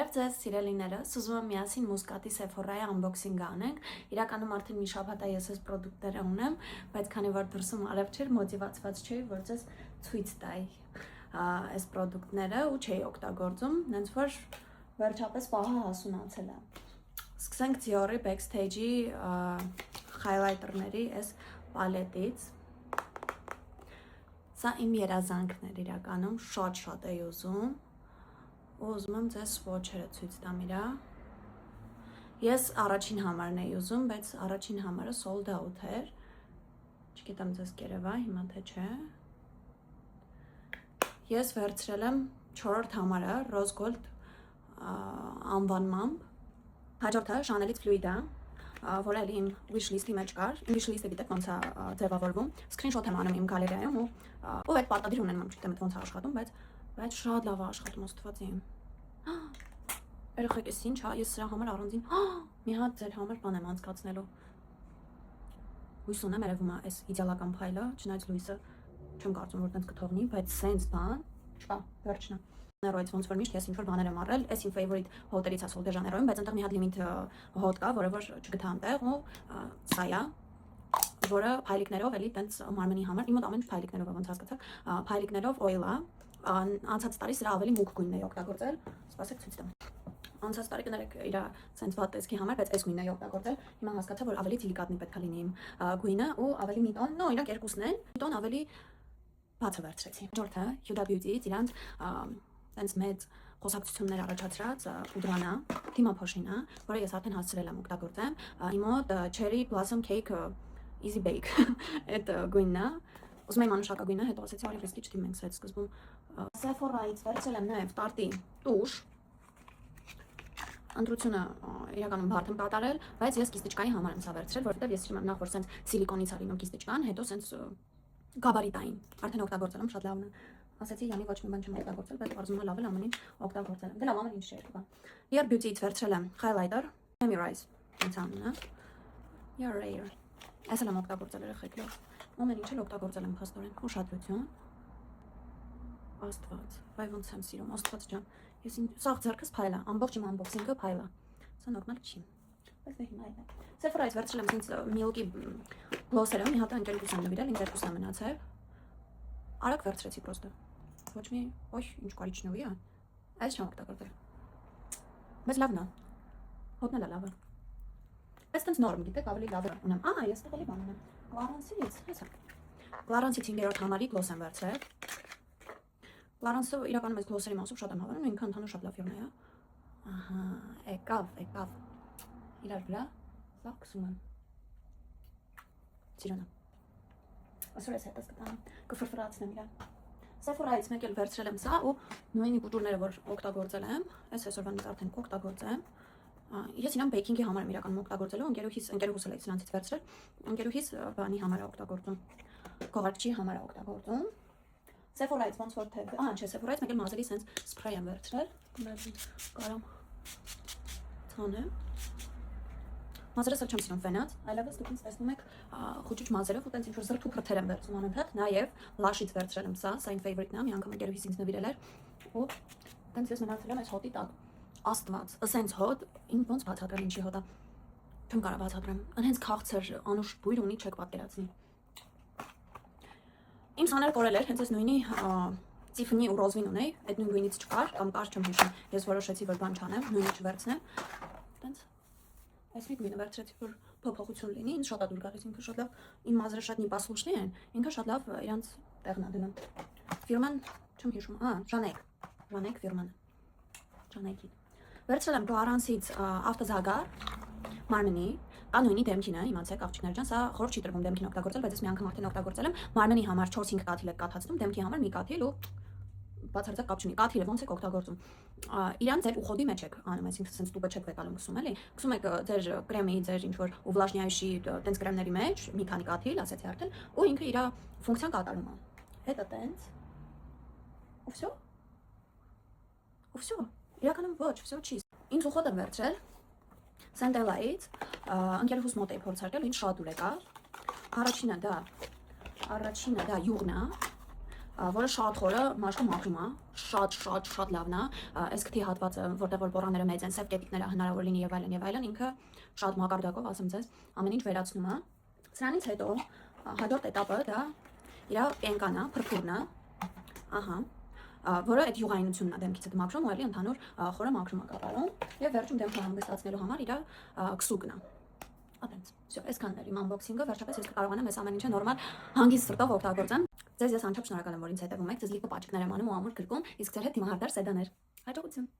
Բարև ձեզ սիրելիներս, ուզում եմ միասին Մուսկատի Sephora-ի unboxing անենք։ Իրականում արդեն մի շաբաթ է ես այս պրոդուկտները ունեմ, բայց քանի որ դրսում արև չէր, մոտիվացված չէի, որ ձեզ ցույց տայի այս պրոդուկտները ու չէի օգտագործում, հենց որ վերջապես պահը հասունացել է։ Սկսենք Dior-ի Backstage-ի highlighter-ների այս պալետից։ Սա իմ երազանքն էր իրականում, շատ էի ուզում։ Ուզում եմ ձեզ swatch-երը ցույց տամ իրա։ Ես առաջին համարն էի ուզում, բայց առաջին համարը sold out էր։ Չգիտեմ ձեզ կերևա, հիմա թե չէ։ Ես վերցրել եմ 4-րդ համարը Rose Gold անվանմամբ։ Հաջորդը Chanel-ից Fluid-ը, որը իմ wish list-ի մեջ կար։ Իմ wish list-ը գիտեք ոնց է ձևավորվում։ Screenshot եմ անում իմ գալերիայում ու այդ պարտադիր ունեն, չգիտեմ ոնց է աշխատում, բայց շատ լավ է աշխատում աստվածի։ Երեխեք, էս ինչ է, ես սրա համար առանձին մի հատ ձեր համար բան եմ անցկացնելու։ Հույս ունեմ երևում է այս իդեալական փայլը, չնայած լույսը չեմ կարծում որ տենց կթողնի, բայց սենց բան չկա, վերջնա։ Ներոյից ոնց որ միշտ ես ինչ-որ բաներ եմ առել, այս իմ favorite հոտերից ասել դե ժաներոյում, բայց այնտեղ մի հատ limit հոտ կա, որը որ չգտա այնտեղ ու սա է, որը փայլիկներով էլի տենց մարմնի համար, իմ մոտ ամեն փայլիկներով է, ոնց հասկացաք, փայլիկներով oil է, անցած տարի սրա ավելի մուգ գույնն էի օգտագործել, սպասեք ցույց տամ։ Անցած տարի կներեք իր sense վատ տեսքի համար, բայց այս գույնն էի օգտագործել, հիմա հասկացա, որ ավելի դիլիկատնի պետք է լինի իմ գույնը ու ավելի մի տոն, նո, իրանք երկուսն են, մի տոն ավելի բացը վերցրեցի։ Հաջորդը Huda Beauty-ից իրանց տենց մեծ խոսակցություններ առաջացրած պուդրանա, դիմափոշինը, որը ես արդեն հասցրել եմ օգտագործեմ, իմ մոտ Cherry Blossom Cake Easy Bake այդ գույնն է, ուզում եմ անուշակա գույնը, հետո ասեցի արի ռիսկի չդիմենք սա սկզբում։ Sephora-ից վերցրել եմ նաև Tarte տուշ։ Ընտրությունը իրականում բարդ եմ կատարել, բայց ես կիստիճկայի համար եմ սա վերցրել, որովհետև ես հիշում եմ նախ որ սենց սիլիկոնից ա լինում կիստիճկան, հետո սենց գաբարիտային։ Արդեն օգտագործել եմ, շատ լավն է։ Ասեցի յանի ոչ մի բան չեմ օգտագործել, բայց կարծում եմ լավ է ամեն ինչ օգտագործել եմ։ Դե լավ ամեն ինչ չէ, բան։ Dior Beauty-ից վերցրել եմ highlighter, Memorize, ինձ անունը։ Your Rare։ Այսը եմ օգտագործել երեխեք լավ։ Ամեն ինչ էլ օգտագործել եմ փաստորեն։ Ուշադրություն։ Աստված, վայ ոնց եմ սիրում, Աստված ջան։ Ես սաղ ձեռքս փայլ է, ամբողջ իմ unboxing-ը փայլ է։ Սա նորմալ չի։ Բայց դե հիմա այդն է։ Sephora-ից վերցրել եմ ինձ Milk-ի gloss-երը, մի հատ ընկերուհուս եմ նվիրել, ինձ երկուսն է մնացել։ Արագ վերցրեցի պրոստը։ Ոչ մի, ոյ, ինչ կարիճնովի է։ Այս չեմ օգտագործել։ Բայց լավն է։ Հոտնել է լավը։ Բայց տենց նորմ, գիտեք, ավելի լավ է ունեմ։ Ահա, ես տեղ էլի բան ունեմ։ Clarins-ից, հեսա։ Clarins-ից 5-րդ համարի gloss եմ վերցրել։ Clarins-ը իրականում այս gloss-երի մասով շատ եմ հավանում, ինքը ընդհանուր շատ լավ ֆիրմա է։ Ահա, եկավ։ Իրար վրա, սա կսում եմ։ Սիրուն է։ Այսօր ես հետս կտամ, կֆրֆրացնեմ իրան։ Sephora-ից մեկ էլ վերցրել եմ սա ու նույնի կուտուրները, որ օգտագործել եմ, այս այսօրվանից արդեն կօգտագործեմ։ Ես իրան բեյքինգի համար եմ իրականում օգտագործելու, ընկերուհուս էլ է սրանցից վերցրել, ընկերուհիս բանի համար է օգտագործում, կողարկչի համար է օգտագործում։ Sephora-ից ոնց որ թե, չէ, Sephora-ից մեկ էլ մազերի սենց սփրեյ եմ վերցրել, կարամ ցանեմ։ Մազերս էլ չեմ սիրում վենած, այլևս դուք ինձ տեսնում եք խուճուճ մազերով ու տենց ինչ-որ զրթու փրթեր եմ վերցում անընդհատ, նաև Lush-ից վերցրել եմ սա իմ favorite-ն է, մի անգամ ընկերուհիս ինձ նվիրել էր ու տենց ես մնացել եմ այս հոտի տակ։ Աստված, սենց հոտ, ինձ ոնց բացատրեմ ինչի հոտ է։ Չեմ կարող բացատրեմ, հենց քաղցր անուշ բույր ունի, չեք պատկերացնի։ Իմ սաները կորել էր, հենց այս նույնի Tiffany ու Rose-ին ունեի, այդ նույն գույնից չկար, կամ կար չեմ հիշում, ես որոշեցի որ բան չանեմ, նույնը չվերցնեմ։ Տենց այս մի գույնը վերցրեցի, որ փոփոխություն լինի, ինձ շատ է դուր գալիս, ինքը շատ լավ, իմ մազերը շատ նիպասլուշնի են, ինքը շատ լավ իրանց տեղն է դնում։ Ֆիրման չեմ հիշում, Ժանեկ ֆիրման։ Ժանեկի։ Վերցրել եմ Clarins-ից ավտոզագար մարմնի, կա նույնի դեմքինը, իմացեք աղջիկներ ջան, սա խորհուրդ չի տրվում դեմքին օգտագործել, բայց ես մի անգամ արդեն օգտագործել եմ, մարմնի համար 4-5 կաթիլ եք կաթացնում, դեմքի համար մի կաթիլ ու բացարձակ կապ չունի, կաթիլը ոնց եք օգտագործում։ Իրան ձեր ուխոդի մեջ եք անում, այսինքն sense տուբը չեք վեկալում գցում էլի։ Գցում եք ձեր կրեմի, ձեր ինչ որ ուվլաժնյայշի տենց կրեմների մեջ մի քանի կաթիլ, ասեցի արդեն, ու ինքը իր ֆունկցիան կատարում է։ Հետո տենց։ Ու վсё։ Իրականում ոչ, վсё չի։ Ինձ ուխոդ եմ վերցրել Sandela-ից, ընկերուհուս մոտ էի փորձարկել, ինձ շատ ուր եկավ։ Առաջինը դա յուղն է, որը շատ խորը մաշկը մաքրում է, շատ լավն է, այս քթի հատվածը, որտեղ որ բորանները մեծ են, սև կետիկները հնարավոր լինի եւ այլն, ինքը շատ մակարդակով, ասեմ ձեզ, ամեն ինչ վերացնում է։ Սրանից հետո հաջորդ этаպը դա իր պենկան է, փրփուրն է, ահա, որը այդ յուղայնությունն է դեմքիցդ մաքրում ու էլի ընդհանուր խորը մաքրում է կատարում եւ վերջում դեմքը հանգստացնելու համար իր քսուկն է։ Այդպես։ Всё, այսքանն էր իմ unboxing-ը, վերջապես ես կարողանամ այս ամեն ինչը նորմալ հանգիստ սրտով օգտագործեմ։ Ձեզ ես անչափ շնորհակալ եմ, որ ինձ հետևում եք, ձեզ լիքը պաճկներ եմ անում ու ամուր գրկում, իսկ ձեր հետ դիմահարդար սեդաներ։ Հաջողություն։